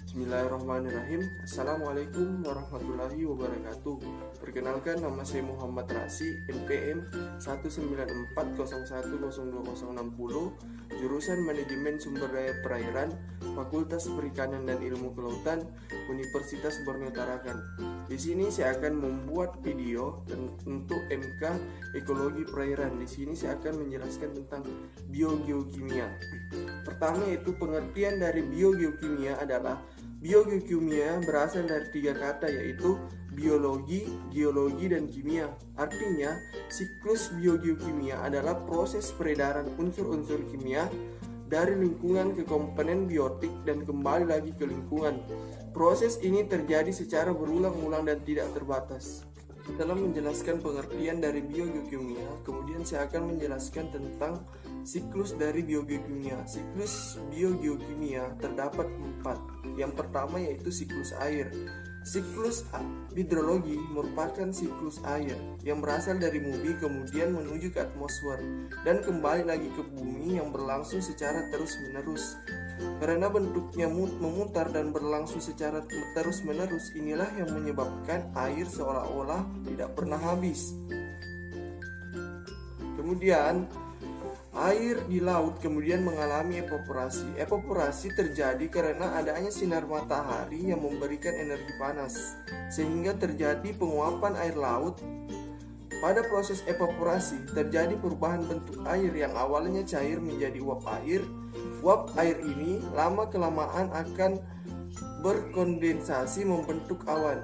Bismillahirrahmanirrahim. Assalamualaikum warahmatullahi wabarakatuh. Perkenalkan, nama saya Muhammad Rasi, NPM 19401020060, jurusan Manajemen Sumber Daya Perairan, Fakultas Perikanan dan Ilmu Kelautan, Universitas Borneo Tarakan. Di sini saya akan membuat video untuk MK Ekologi Perairan. Di sini saya akan menjelaskan tentang biogeokimia. Pertama, yaitu pengertian dari biogeokimia adalah biogeokimia berasal dari tiga kata, yaitu biologi, geologi, dan kimia. Artinya, siklus biogeokimia adalah proses peredaran unsur-unsur kimia dari lingkungan ke komponen biotik dan kembali lagi ke lingkungan. Proses ini terjadi secara berulang-ulang dan tidak terbatas. Dalam menjelaskan pengertian dari biogeokimia, kemudian saya akan menjelaskan tentang siklus dari biogeokimia. Siklus biogeokimia terdapat 4. Yang pertama yaitu siklus air. Siklus hidrologi merupakan siklus air yang berasal dari bumi kemudian menuju ke atmosfer dan kembali lagi ke bumi yang berlangsung secara terus-menerus. Karena bentuknya memutar dan berlangsung secara terus-menerus, inilah yang menyebabkan air seolah-olah tidak pernah habis. Kemudian air di laut kemudian mengalami evaporasi. Evaporasi terjadi karena adanya sinar matahari yang memberikan energi panas, sehingga terjadi penguapan air laut. Pada proses evaporasi terjadi perubahan bentuk air yang awalnya cair menjadi uap air. Uap air ini lama-kelamaan akan berkondensasi membentuk awan.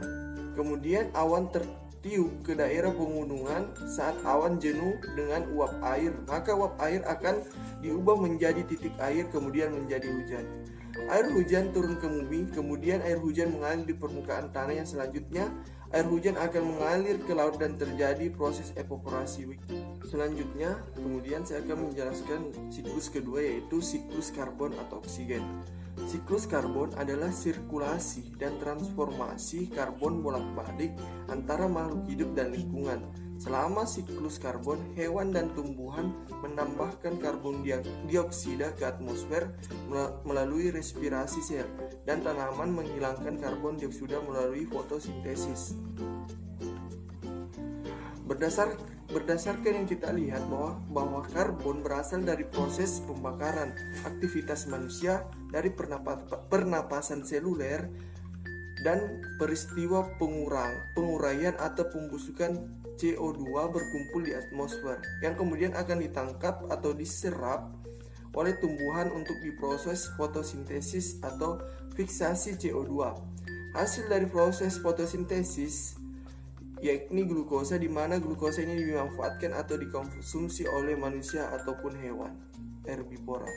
Kemudian awan tertiup ke daerah pegunungan. Saat awan jenuh dengan uap air, maka uap air akan diubah menjadi titik air kemudian menjadi hujan. Air hujan turun ke bumi, kemudian air hujan mengalir di permukaan tanah yang selanjutnya air hujan akan mengalir ke laut dan terjadi proses evaporasi. Selanjutnya, kemudian saya akan menjelaskan siklus kedua, yaitu siklus karbon atau oksigen. Siklus karbon adalah sirkulasi dan transformasi karbon bolak-balik antara makhluk hidup dan lingkungan. Selama siklus karbon, hewan dan tumbuhan menambahkan karbon dioksida ke atmosfer melalui respirasi sel, dan tanaman menghilangkan karbon dioksida melalui fotosintesis. Berdasarkan yang kita lihat bahwa karbon berasal dari proses pembakaran aktivitas manusia, dari pernapasan seluler, dan peristiwa penguraian atau pembusukan CO2 berkumpul di atmosfer yang kemudian akan ditangkap atau diserap oleh tumbuhan untuk diproses fotosintesis atau fiksasi CO2. Hasil dari proses fotosintesis yakni glukosa, di mana glukosa ini dimanfaatkan atau dikonsumsi oleh manusia ataupun hewan herbivora.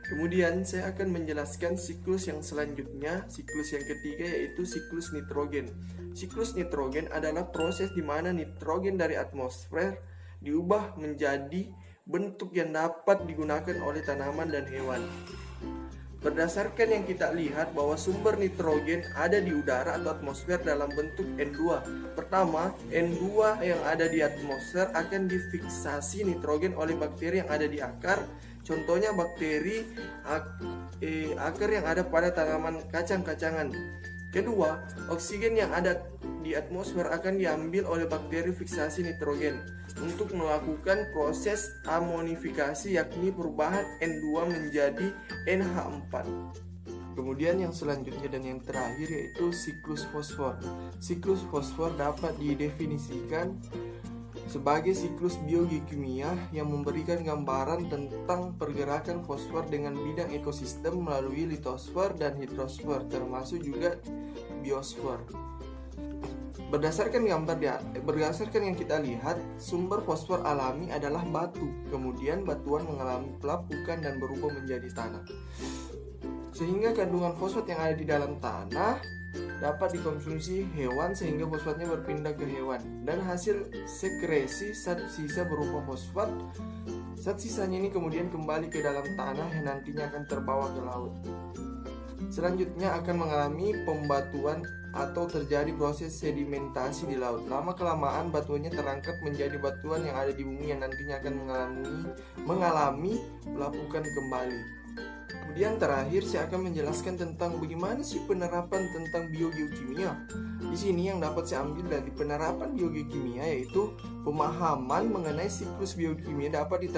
Kemudian saya akan menjelaskan siklus yang selanjutnya, siklus yang ketiga, yaitu siklus nitrogen. Siklus nitrogen adalah proses di mana nitrogen dari atmosfer diubah menjadi bentuk yang dapat digunakan oleh tanaman dan hewan. Berdasarkan yang kita lihat bahwa sumber nitrogen ada di udara atau atmosfer dalam bentuk N2. Pertama, N2 yang ada di atmosfer akan difiksasi nitrogen oleh bakteri yang ada di akar. Contohnya bakteri akar yang ada pada tanaman kacang-kacangan. Kedua, oksigen yang ada di atmosfer akan diambil oleh bakteri fiksasi nitrogen untuk melakukan proses amonifikasi, yakni perubahan N2 menjadi NH4. Kemudian yang selanjutnya dan yang terakhir yaitu siklus fosfor. Siklus fosfor dapat didefinisikan sebagai siklus biogeokimia yang memberikan gambaran tentang pergerakan fosfor dengan bidang ekosistem melalui litosfer dan hidrosfer, termasuk juga biosfer. Berdasarkan yang kita lihat, sumber fosfor alami adalah batu. Kemudian batuan mengalami pelapukan dan berubah menjadi tanah, sehingga kandungan fosfat yang ada di dalam tanah dapat dikonsumsi hewan sehingga fosfatnya berpindah ke hewan, dan hasil sekresi zat sisa berupa fosfat. Zat sisanya ini kemudian kembali ke dalam tanah yang nantinya akan terbawa ke laut. Selanjutnya akan mengalami pembatuan atau terjadi proses sedimentasi di laut. Lama-kelamaan batuannya terangkat menjadi batuan yang ada di bumi yang nantinya akan mengalami pelapukan kembali. Kemudian terakhir saya akan menjelaskan tentang bagaimana sih penerapan tentang biogeokimia. Di sini yang dapat saya ambil dari penerapan biogeokimia yaitu pemahaman mengenai siklus biokimia dapat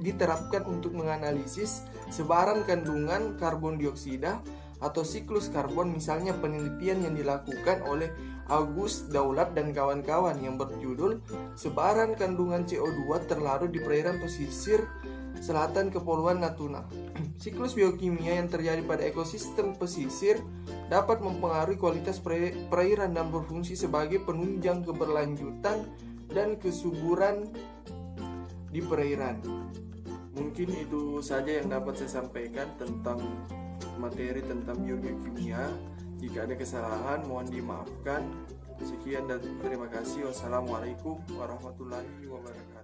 diterapkan untuk menganalisis sebaran kandungan karbon dioksida atau siklus karbon, misalnya penelitian yang dilakukan oleh August Daulat dan kawan-kawan yang berjudul Sebaran Kandungan CO2 Terlarut di Perairan Pesisir Selatan Kepulauan Natuna. Siklus biokimia yang terjadi pada ekosistem pesisir dapat mempengaruhi kualitas perairan dan berfungsi sebagai penunjang keberlanjutan dan kesuburan di perairan. Mungkin itu saja yang dapat saya sampaikan tentang materi tentang biogeokimia. Jika ada kesalahan mohon dimaafkan. Sekian dan terima kasih. Wassalamualaikum warahmatullahi wabarakatuh.